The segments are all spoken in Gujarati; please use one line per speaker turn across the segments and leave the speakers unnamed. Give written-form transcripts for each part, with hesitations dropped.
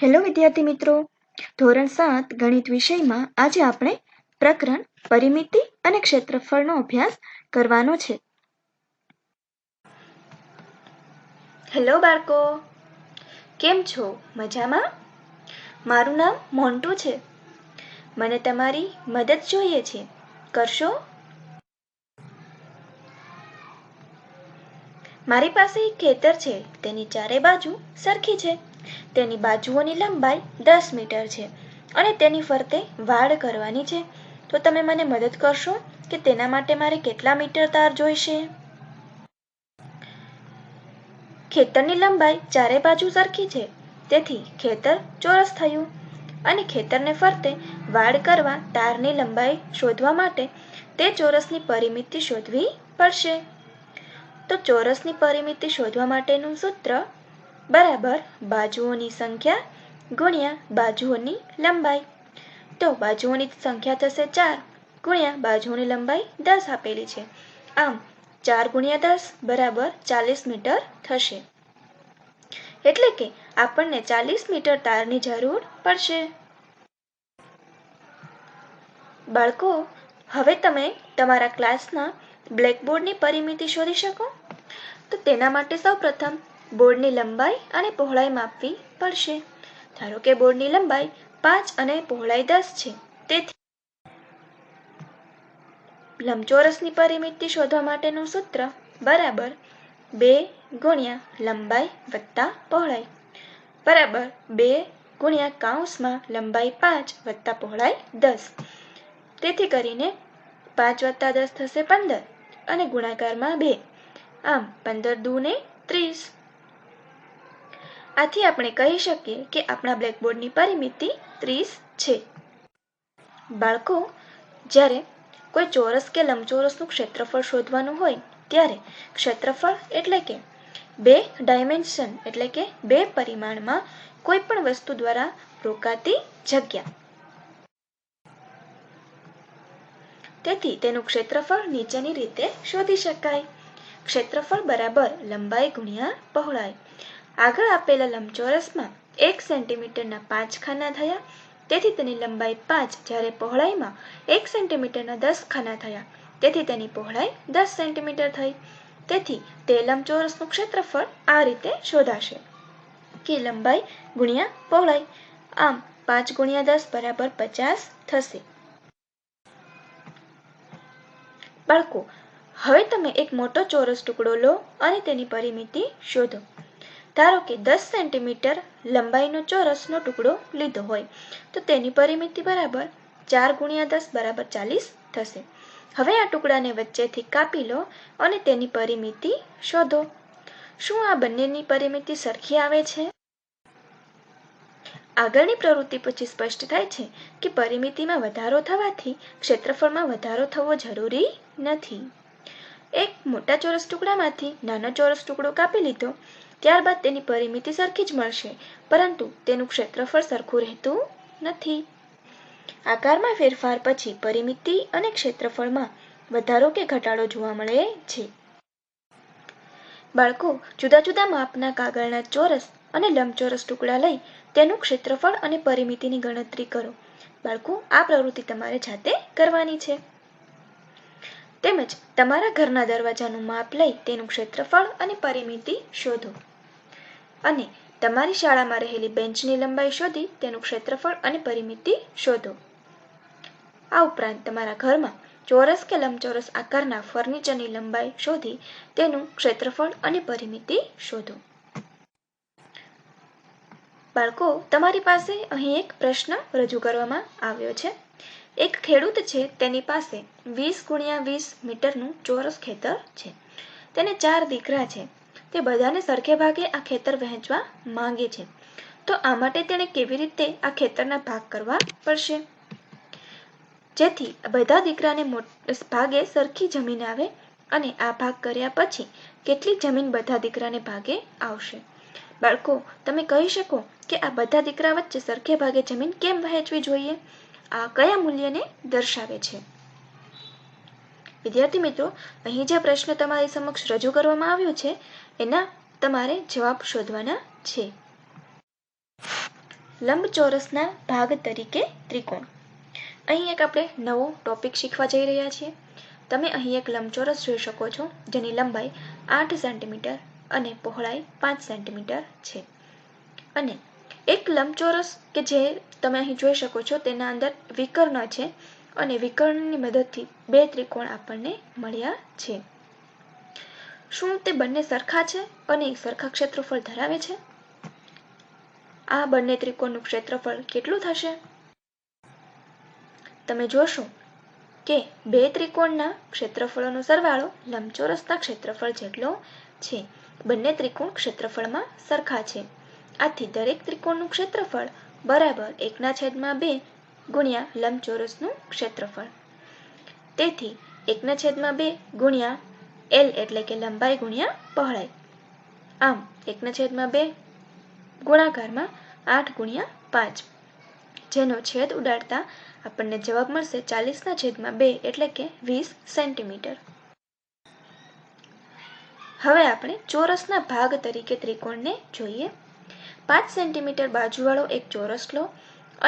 હેલો વિદ્યાર્થી મિત્રો, ધોરણ 7 ગણિત વિષયમાં આજે આપણે પ્રકરણ પરિમિતિ અને ક્ષેત્રફળનો અભ્યાસ કરવાનો છે. હેલો બાળકો, કેમ છો? મજામાં? મારું નામ મોન્ટુ છે. મને તમારી મદદ જોઈએ છે. કરશો? મારી પાસે એક ખેતર છે. તેની ચારે બાજુ સરખી છે. તેની બાજુઓની લંબાઈ 10 મીટર છે અને તેની ફરતે વાડ કરવાની છે. તો તમે મને મદદ કરશો કે તેના માટે મારે કેટલા મીટર તાર જોઈશે? ખેતરની લંબાઈ ચારે બાજુ સરખી છે, તેથી ખેતર ચોરસ થયું અને ખેતરને ફરતે વાડ કરવા તારની લંબાઈ શોધવા માટે તે ચોરસની પરિમિતિ શોધવી પડશે. તો ચોરસની પરિમિતિ શોધવા માટેનું સૂત્ર બરાબર બાજુઓની સંખ્યા ગુણ્યા બાજુઓની લંબાઈ. તો બાજુઓની સંખ્યા થશે 4 ગુણ્યા બાજુઓની લંબાઈ 10 આપેલી છે. આમ 4 ગુણ્યા 10 બરાબર 40 મીટર થશે. એટલે કે આપણને 40 મીટર તારની જરૂર પડશે. બાળકો, હવે તમે તમારા ક્લાસના બ્લેકબોર્ડની પરિમિતિ શોધી શકો? તો તેના માટે સૌપ્રથમ બોર્ડની લંબાઈ અને પહોળાઈ માપવી પડશે. ધારો કે બોર્ડની લંબાઈ 5 અને પહોળાઈ 10 છે. તેથી લંબચોરસની પરિમિતિ શોધવા માટેનું સૂત્ર બરાબર 2 ગુણ્યા લંબાઈ વત્તા પહોળાઈ બરાબર 2 ગુણ્યા કૌંસમાં લંબાઈ 5 વત્તા પહોળાઈ 10. તેથી કરીને 5 વત્તા 10 થશે 15 અને ગુણાકારમાં 2. આમ 15 દુ ને 30. આથી આપણે કહી શકીએ કે આપણા બ્લેકબોર્ડની પરિમિતિ 30 છે. બાળકો, જ્યારે કોઈ ચોરસ કે લંબચોરસનું ક્ષેત્રફળ શોધવાનું હોય ત્યારે ક્ષેત્રફળ એટલે કે 2 ડાયમેન્શન એટલે કે 2 પરિમાણમાં કોઈ પણ વસ્તુ દ્વારા રોકાતી જગ્યા. તેથી તેનું ક્ષેત્રફળ નીચેની રીતે શોધી શકાય. ક્ષેત્રફળ બરાબર લંબાઈ ગુણ્યા પહોળાઈ. આગળ આપેલા લંબચોરસમાં 1 સેન્ટીમીટરના 5 ખાના થયા, તેથી તેની લંબાઈ 5 જ્યારે પહોળાઈમાં 1 સેન્ટીમીટરના 10 ખાના થયા, તેથી તેની પહોળાઈ 10 સેન્ટીમીટર થઈ. તેથી તે લંબચોરસનું ક્ષેત્રફળ આ રીતે શોધાશે કે લંબાઈ ગુણ્યા પહોળાઈ. આમ 5 ગુણ્યા 10 બરાબર 50 થશે. બાળકો, હવે તમે એક મોટો ચોરસ ટુકડો લો અને તેની પરિમિતિ શોધો. ધારો કે 10 સેન્ટીમીટર લંબાઈનો ચોરસનો ટુકડો લીધો હોય તો તેની પરિમિતિ બરાબર 4 ગુણ્યા 10 બરાબર 40 થશે. હવે આ ટુકડાને વચ્ચેથી કાપી લો અને તેની પરિમિતિ શોધો. શું આ બંનેની પરિમિતિ સરખી આવે છે? આગળની પ્રવૃત્તિ પછી સ્પષ્ટ થાય છે કે પરિમિતિમાં વધારો થવાથી ક્ષેત્રફળમાં વધારો થવો જરૂરી નથી. એક મોટા ચોરસ ટુકડામાંથી નાનો ચોરસ ટુકડો કાપી લીધો, ત્યારબાદ તેની પરિમિતિ સરખી જ મળશે, પરંતુ તેનું ક્ષેત્રફળ સરખું રહેતું નથી. આકારમાં ફેરફાર પછી પરિમિતિ અને ક્ષેત્રફળમાં વધારો કે ઘટાડો જોવા મળે છે. બાળકો, જુદા જુદા માપના કાગળના ચોરસ અને લંબચોરસ ટુકડા લઈ તેનું ક્ષેત્રફળ અને પરિમિતિની ગણતરી કરો. બાળકો, આ પ્રવૃત્તિ તમારે જાતે કરવાની છે. તેમજ તમારા ઘરના દરવાજાનું માપ લઈ તેનું ક્ષેત્રફળ અને પરિમિતિ શોધો અને તમારી શાળામાં રહેલી બેન્ચની લંબાઈ શોધી તેનું ક્ષેત્રફળ અને પરિમિતિ શોધો. આ ઉપરાંત તમારા ઘરમાં ચોરસ કે લંબચોરસ આકારના ફર્નિચરની લંબાઈ શોધી તેનું ક્ષેત્રફળ અને પરિમિતિ શોધો. બાળકો, તમારી પાસે અહીં એક પ્રશ્ન રજૂ કરવામાં આવ્યો છે. એક ખેડૂત છે, તેની પાસે 20 ગુણ્યા 20 મીટરનું ચોરસ ખેતર છે. તેને 4 દીકરા છે. તે બધાને સરખે ભાગે આ ખેતર વહેંચવા માંગે છે. તો આ માટે તેણે કેવી રીતે આ ખેતરના ભાગ કરવા પડશે, જેથી બધા દીકરાને ભાગે સરખી જમીન આવે અને આ ભાગ કર્યા પછી કેટલી જમીન બધા દીકરાને ભાગે આવશે? બાળકો, તમે કહી શકો કે આ બધા દીકરા વચ્ચે સરખે ભાગે જમીન કેમ વહેંચવી જોઈએ? આ કયા મૂલ્યને દર્શાવે છે? વિદ્યાર્થી મિત્રો, અહીં જે પ્રશ્ન તમારી સમક્ષ રજૂ કરવામાં આવ્યો છે એના તમારે જવાબ શોધવાના છે. લંબચોરસના ભાગ તરીકે ત્રિકોણ. અહીં એક આપણે નવો ટોપિક શીખવા જઈ રહ્યા છીએ. તમે અહીં એક લંબચોરસ જોઈ શકો છો જેની લંબાઈ 8 સેન્ટીમીટર અને પહોળાઈ 5 સેન્ટીમીટર છે. અને એક લંબચોરસ કે જે તમે અહીં જોઈ શકો છો તેના અંદર વિકર્ણ છે અને વિકર્ણની મદદથી બે ત્રિકોણ આપણને મળ્યા છે. શું તે બંને સરખા છે અને સરખા ક્ષેત્રફળ ધરાવે છે? આ બંને ત્રિકોણનું ક્ષેત્રફળ કેટલું થશે? તમે જોશો કે બે ત્રિકોણના ક્ષેત્રફળોનો સરવાળો લંબચોરસના ક્ષેત્રફળ જેટલો છે. બંને ત્રિકોણ ક્ષેત્રફળમાં સરખા છે. આથી દરેક ત્રિકોણનું ક્ષેત્રફળ બરાબર 1/2 ગુણ્યા લંબચોરસનું ક્ષેત્રફળ. તેથી 1/2 ગુણ્યા L એટલે કે લંબાઈ ગુણ્યા પહોળાઈ. આમ 1/2 ગુણાકારમાં 8 ગુણ્યા 5, જેનો છેદ ઉડાડતા આપણને જવાબ મળશે 40/2 એટલે કે 20 સેન્ટીમીટર. હવે આપણે ચોરસના ભાગ તરીકે ત્રિકોણને જોઈએ. 5 સેન્ટીમીટર બાજુવાળો એક ચોરસ લો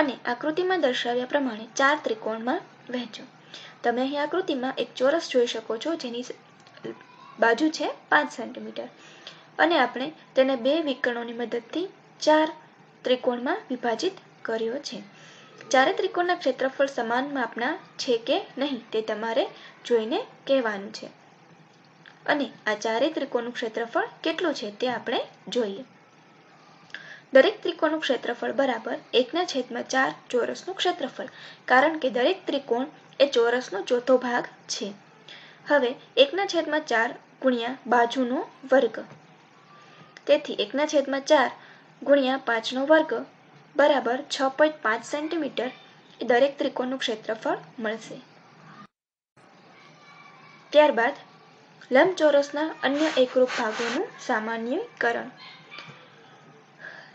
અને આકૃતિમાં દર્શાવ્યા પ્રમાણે 4 ત્રિકોણમાં વહેંચો. તમે અહીં આકૃતિમાં એક ચોરસ જોઈ શકો છો જેની બાજુ છે 5 સેન્ટીમીટર અને આપણે તેને બે વિકર્ણોની મદદથી 4 ત્રિકોણમાં વિભાજિત કર્યો છે. ચારે ત્રિકોણના ક્ષેત્રફળ સમાન માપના છે કે નહીં તે તમારે જોઈને કહેવાનું છે. અને આ ચારેય ત્રિકોણનું ક્ષેત્રફળ કેટલું છે તે આપણે જોઈએ. દરેક ત્રિકોણનું ક્ષેત્રફળ બરાબર 1/4 ચોરસનું ક્ષેત્રફળ, કારણ કે દરેક ત્રિકોણ એ ચોરસનો ચોથો ભાગ છે. હવે 1/4 ગુણ્યા બાજુનો વર્ગ. તેથી 1/4 ગુણ્યા 5નો વર્ગ બરાબર 6.5 સેન્ટીમીટર એ દરેક ત્રિકોણનું ક્ષેત્રફળ મળશે. ત્યારબાદ લંબચોરસના અન્ય એકરૂપ ભાગોનું સામાન્યીકરણ.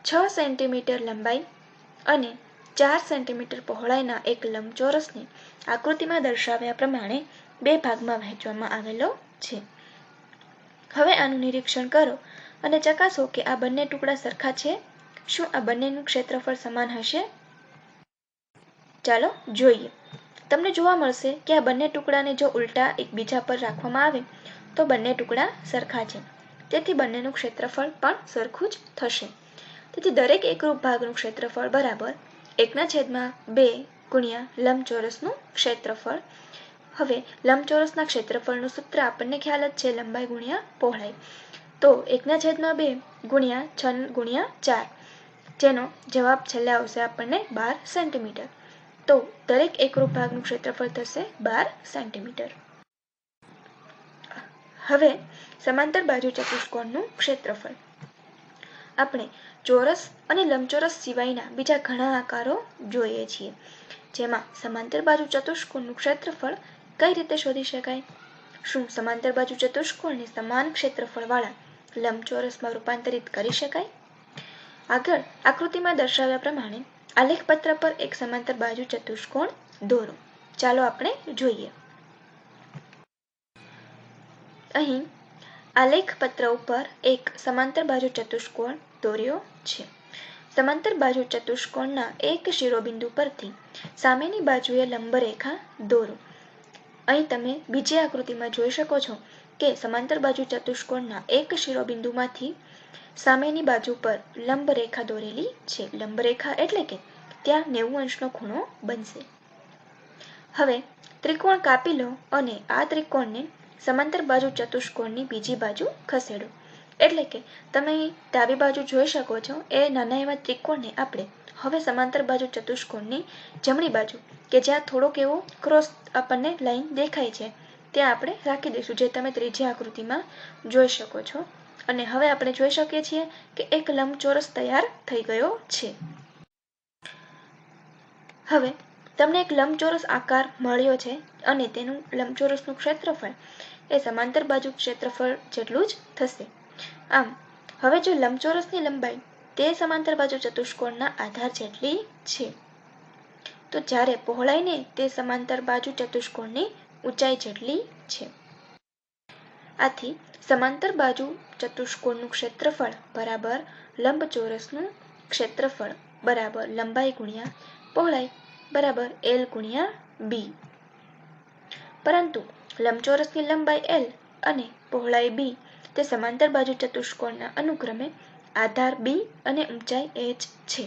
6 સેન્ટીમીટર લંબાઈ અને 4 સેન્ટીમીટર પહોળાઈના એક લંબચોરસને આકૃતિમાં દર્શાવ્યા પ્રમાણે બે ભાગમાં વહેંચવામાં આવેલો છે. હવે આનું નિરીક્ષણ કરો અને ચકાસો કે આ બંને ટુકડા સરખા છે. શું આ બંનેનું ક્ષેત્રફળ સમાન હશે? ચાલો જોઈએ. તમને જોવા મળશે કે આ બંને ટુકડાને જો ઉલટા એકબીજા પર રાખવામાં આવે તો બંને ટુકડા સરખા છે. તેથી બંનેનું ક્ષેત્રફળ પણ સરખું જ થશે. તેથી દરેક એકરૂપ ભાગનું ક્ષેત્રફળ બરાબર 1/2 ગુણ્યા લંબચોરસનું ક્ષેત્રફળ. હવે લંબચોરસના ક્ષેત્રફળનું સૂત્ર આપણને ખ્યાલ જ છે, લંબાઈ ગુણ્યા પહોળાઈ. તો 1/2 ગુણ્યા 6 ગુણ્યા 4, જેનો જવાબ છેલ્લે આવશે આપણને 12 સેન્ટીમીટર. તો દરેક એકરૂપ ભાગનું ક્ષેત્રફળ થશે 12 સેન્ટીમીટર. હવે સમાંતર બાજુ ચતુષ્કોણનું ક્ષેત્રફળ. આપણે ચોરસ અને લંબચોરસ સિવાયના બીજા ઘણા આકારો જોઈએ છીએ, જેમાં સમાંતર બાજુ ચતુષ્કોણનું ક્ષેત્રફળ કઈ રીતે શોધી શકાય? શું સમાંતર બાજુ ચતુષ્કોણને સમાન ક્ષેત્રફળવાળા લંબચોરસમાં રૂપાંતરિત કરી શકાય? આગળ આકૃતિમાં દર્શાવ્યા પ્રમાણે આલેખપત્ર પર એક સમાંતર બાજુ ચતુષ્કોણ દોરો. ચાલો આપણે જોઈએ. અહીં આલેખપત્ર ઉપર એક સમાંતર બાજુ ચતુષ્કોણ દોર્યો છે. સમાંતર બાજુ ચતુષ્કોણના એક શિરોબિંદુ પરથી સામેની બાજુએ લંબરેખા દોરો. અહીં તમે બીજી આકૃતિમાં જોઈ શકો છો કે સમાંતર બાજુ ચતુષ્કોણના એક શિરોબિંદુમાંથી સામેની બાજુ પર લંબરેખા દોરેલી છે. લંબરેખા એટલે કે ત્યાં 90 અંશનો ખૂણો બનશે. હવે ત્રિકોણ કાપી લો અને આ ત્રિકોણને સમાંતર બાજુ ચતુષ્કોણની બીજી બાજુ ખસેડો. એટલે કે તમે અહીં ડાબી બાજુ જોઈ શકો છો એ નાના એવા ત્રિકોણને આપણે હવે સમાંતર બાજુ ચતુષ્કોણની જમણી બાજુ, કે જ્યાં થોડોક એવો ક્રોસ આપણને લાઈન દેખાય છે, ત્યાં આપણે રાખી દઈશું, જે તમે ત્રીજી આકૃતિમાં જોઈ શકો છો. અને હવે આપણે જોઈ શકીએ છીએ કે એક લંબચોરસ તૈયાર થઈ ગયો છે. હવે તમને એક લંબચોરસ આકાર મળ્યો છે અને તેનું લંબચોરસનું ક્ષેત્રફળ એ સમાંતર બાજુ ક્ષેત્રફળ જેટલું જ થશે. આમ હવે જો લંબચોરસની લંબાઈ તે સમાંતર બાજુ ચતુષ્કોણના આધાર જેટલી છે, તો જ્યારે પહોળાઈને તે સમાંતર બાજુ ચતુષ્કોણની ઊંચાઈ જેટલી છે. આથી સમાંતર બાજુ ચતુષ્કોણનું ક્ષેત્રફળ બરાબર લંબચોરસનું ક્ષેત્રફળ બરાબર લંબાઈ ગુણ્યા પહોળાઈ બરાબર L ગુણ્યા B. પરંતુ લંબચોરસની લંબાઈ L અને પહોળાઈ B તે સમાંતર બાજુ ચતુષ્કોણના અનુક્રમે આધાર B અને ઊંચાઈ h છે.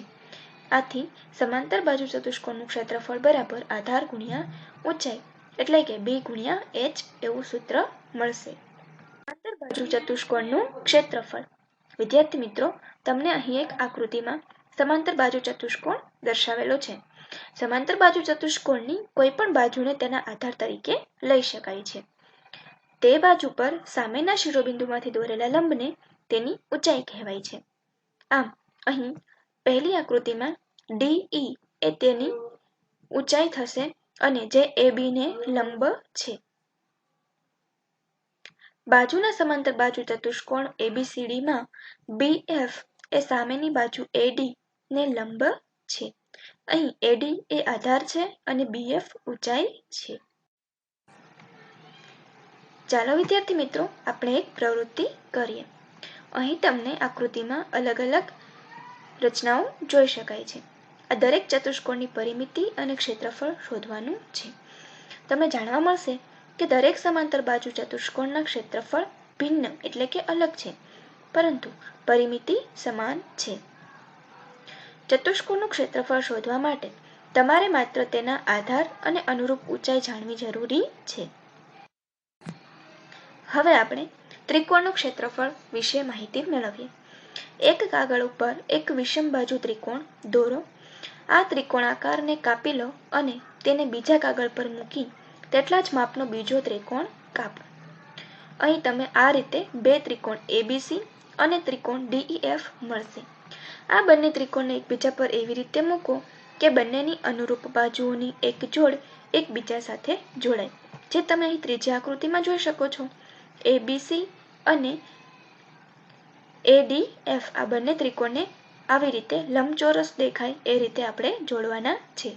આથી સમાંતર બાજુ ચતુષ્કોણનું ક્ષેત્રફળ બરાબર આધાર ગુણ્યા ઊંચાઈ એટલે કે B ગુણ્યા h એવું સૂત્ર મળશે. સમાંતર બાજુ ચતુષ્કોણનું ક્ષેત્રફળ. વિદ્યાર્થી મિત્રો, તમને અહીં એક આકૃતિમાં સમાંતર બાજુ ચતુષ્કોણ દર્શાવેલો છે. સમાંતર બાજુ ચતુષ્કોણની કોઈ પણ બાજુને તેના આધાર તરીકે લઈ શકાય છે. તે બાજુ પર સામેના શિરોબિંદુમાંથી દોરેલા લંબને તેની ઊંચાઈ કહેવાય છે. આમ અહીં પહેલી આકૃતિમાં DE એ તેની ઊંચાઈ થશે અને જે AB ને લંબ છે. બાજુના સમાંતર બાજુ ચતુષ્કોણ ABCD માં BF એ સામેની બાજુ AD ને લંબ છે. અહીં AD એ આધાર છે અને BF ઊંચાઈ છે. ચાલો વિદ્યાર્થી મિત્રો, આપણે એક પ્રવૃત્તિ કરીએ. અહીં તમને આકૃતિમાં અલગ અલગ રચનાઓ જોઈ શકાય છે. આ દરેક ચતુષ્કોણની પરિમિતિ અને ક્ષેત્રફળ શોધવાનું છે. તમને જાણવા મળશે કે દરેક સમાંતર બાજુ ચતુષ્કોણના ક્ષેત્રફળ ભિન્ન એટલે કે અલગ છે, પરંતુ પરિમિતિ સમાન છે. ચતુષ્કોણનું ક્ષેત્રફળ શોધવા માટે તમારે માત્ર તેના આધાર અને અનુરૂપ ઊંચાઈ જાણવી જરૂરી છે. હવે આપણે ત્રિકોણનું ક્ષેત્રફળ વિશે માહિતી મેળવીએ. એક કાગળ ઉપર એક વિષમ બાજુ ત્રિકોણ દોરો. આ ત્રિકોણાકારને કાપી લો અને તેને બીજા કાગળ પર મૂકી તેટલા જ માપનો બીજો ત્રિકોણ કાપો. અહીં તમે આ રીતે બે ત્રિકોણ ABC અને ત્રિકોણ DEF મળશે. આ બંને ત્રિકોણને એકબીજા પર એવી રીતે મૂકો કે બંનેની અનુરૂપ બાજુઓની એક જોડ એકબીજા સાથે જોડાય, જે તમે અહીં ત્રીજી આકૃતિમાં જોઈ શકો છો. ABC અને ADF આ બંને ત્રિકોણને આવી રીતે લંબચોરસ દેખાય એ રીતે આપણે જોડવાના છે.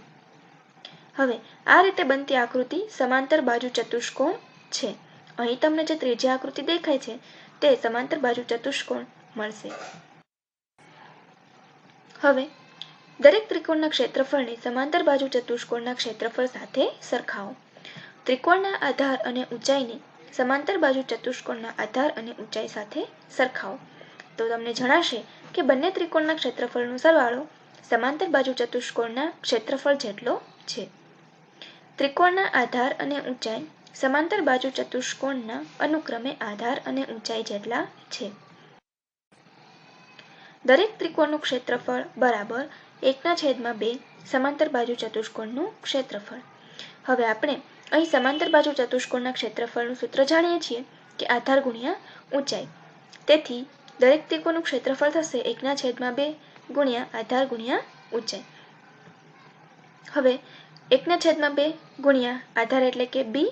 હવે આ રીતે બનતી આકૃતિ સમાંતર બાજુ ચતુષ્કોણ છે. અહીં તમને જે ત્રીજી આકૃતિ દેખાય છે તે સમાંતર બાજુ ચતુષ્કોણ મળશે. હવે દરેક ત્રિકોણના ક્ષેત્રફળને સમાંતર બાજુ ચતુષ્કોણના ક્ષેત્રફળ સાથે સરખાવો. ત્રિકોણના આધાર અને ઊંચાઈને સમાંતર બાજુ ચતુષ્કોણના આધાર અને ઊંચાઈ સાથે સરખાવો તો તમને જણાશે કે બંને ત્રિકોણના ક્ષેત્રફળનો સરવાળો સમાંતર બાજુ ચતુષ્કોણના ક્ષેત્રફળ જેટલો છે. ત્રિકોણના આધાર અને ઊંચાઈ સમાંતર બાજુ ચતુષ્કોણના અનુક્રમે આધાર અને ઊંચાઈ જેટલા છે. દરેક ત્રિકોણનું ક્ષેત્રફળ બરાબર 1/2 સમાંતર બાજુ ચતુષ્કોણનું ક્ષેત્રફળ. હવે આપણે અહીં સમાંતર બાજુ ચતુષ્કોણના ક્ષેત્રફળનું સૂત્ર જાણીએ છીએ કે આધાર ગુણ્યા ઊંચાઈ. તેથી દરેક ત્રિકોણનું ક્ષેત્રફળ થશે 1/2 ગુણ્યા આધાર ગુણ્યા ઊંચાઈ. હવે 1/2 ગુણ્યા આધાર એટલે કે B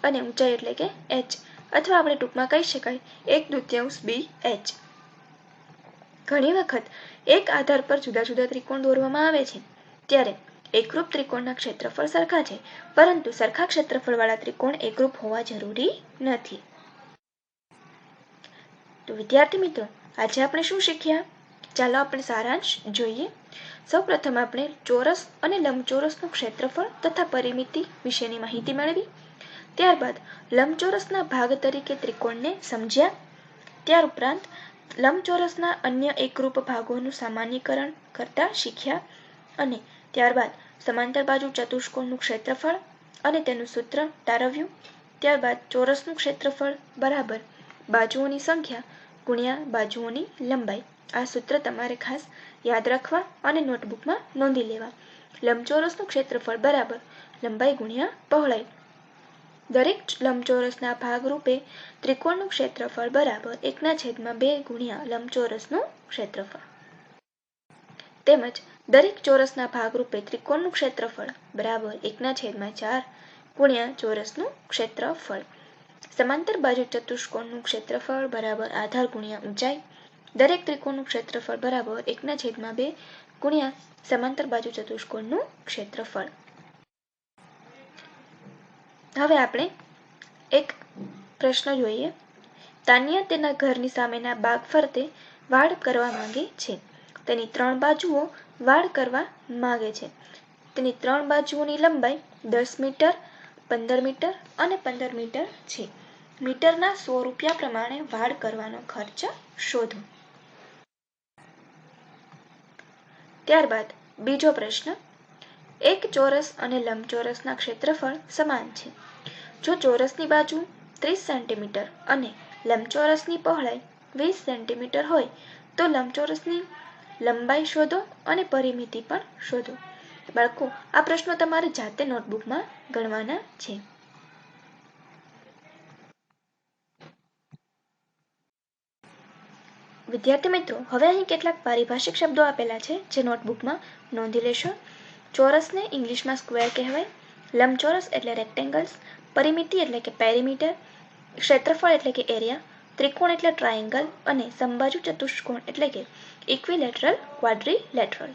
અને ઊંચાઈ એટલે કે h, અથવા આપણે ટૂંકમાં કહી શકાય 1/2 BH. ઘણી વખત એક આધાર પર જુદા જુદા ત્રિકોણ દોરવામાં આવે છે ત્યારે એકરૂપ ત્રિકોણના ક્ષેત્રફળ સરખા છે, પરંતુ સરખા ક્ષેત્રફળવાળા ત્રિકોણ એકરૂપ હોવા જરૂરી નથી. તો વિદ્યાર્થી મિત્રો, આજે આપણે શું શીખ્યા? ચાલો આપણે સારાંશ જોઈએ. સૌપ્રથમ આપણે ચોરસ અને લંબચોરસનું ક્ષેત્રફળ તથા પરિમિતિ વિશેની માહિતી મેળવી. ત્યારબાદ લંબચોરસના ભાગ તરીકે ત્રિકોણને સમજ્યા. ત્યાર ઉપરાંત લંબચોરસના અન્ય એકરૂપ ભાગોનું સામાન્યીકરણ કરતા શીખ્યા અને ત્યારબાદ સમાંતર બાજુ ચતુષ્કોણનું ક્ષેત્રફળ અને તેનું સૂત્ર તારવ્યું. ત્યારબાદ ચોરસનું ક્ષેત્રફળ બરાબર બાજુઓની સંખ્યા ગુણ્યા બાજુઓની લંબાઈ. આ સૂત્ર તમારે ખાસ યાદ રાખવા અને નોટબુકમાં નોંધી લેવા. લંબચોરસનું ક્ષેત્રફળ બરાબર લંબાઈ ગુણ્યા પહોળાઈ. દરેક લંબચોરસના ભાગરૂપે ત્રિકોણનું ક્ષેત્રફળ બરાબર 1/2 ગુણ્યા લંબચોરસનું ક્ષેત્રફળ. તેમજ દરેક ચોરસના ભાગરૂપે ત્રિકોણનું ક્ષેત્રફળ બરાબર 1/4 ગુણ્યા ચોરસનું ક્ષેત્રફળ. સમાંતર બાજુ ચતુષ્કોણનું ક્ષેત્રફળ બરાબર આધાર ગુણ્યા ઊંચાઈ. દરેક ત્રિકોણનું ક્ષેત્રફળ બરાબર 1/2 ગુણ્યા સમાંતર બાજુ ચતુષ્કોણનું ક્ષેત્રફળ. હવે આપણે એક પ્રશ્ન જોઈએ. તાન્યા તેના ઘરની સામેના બાગ ફરતે વાડ કરવા માંગે છે. તેની 3 બાજુઓ વાડ કરવા માગે છે. તેની 3 બાજુઓની લંબાઈ 10 મીટર, 15 મીટર અને 15 મીટર છે. મીટરના 100 રૂપિયા પ્રમાણે વાડ કરવાનો ખર્ચ શોધો. ત્યારબાદ બીજો પ્રશ્ન. એક ચોરસ અને લંબચોરસના ક્ષેત્રફળ સમાન છે. જો ચોરસની બાજુ 30 સેન્ટીમીટર અને લંબચોરસની પહોળાઈ 20 સેન્ટીમીટર હોય તો લંબચોરસની લંબાઈ શોધો અને પરિમિતિ પણ શોધો. બાળકો, આ પ્રશ્નો તમારે જાતે નોટબુકમાં ગણવાના છે. વિદ્યાર્થી મિત્રો, હવે અહીં કેટલાક પારિભાષિક શબ્દો આપેલા છે જે નોટબુકમાં નોંધી લેશો. ચોરસને ઇંગ્લિશમાં સ્ક્વેર કહેવાય, લંબચોરસ એટલે રેક્ટેંગલ્સ, પરિમિતિ એટલે કે પેરીમીટર, ક્ષેત્રફળ એટલે કે એરિયા, ત્રિકોણ એટલે ટ્રાયેંગલ અને સમબાજુ ચતુષ્કોણ એટલે કે ઇક્વિલેટરલ ક્વાડ્રિલેટરલ.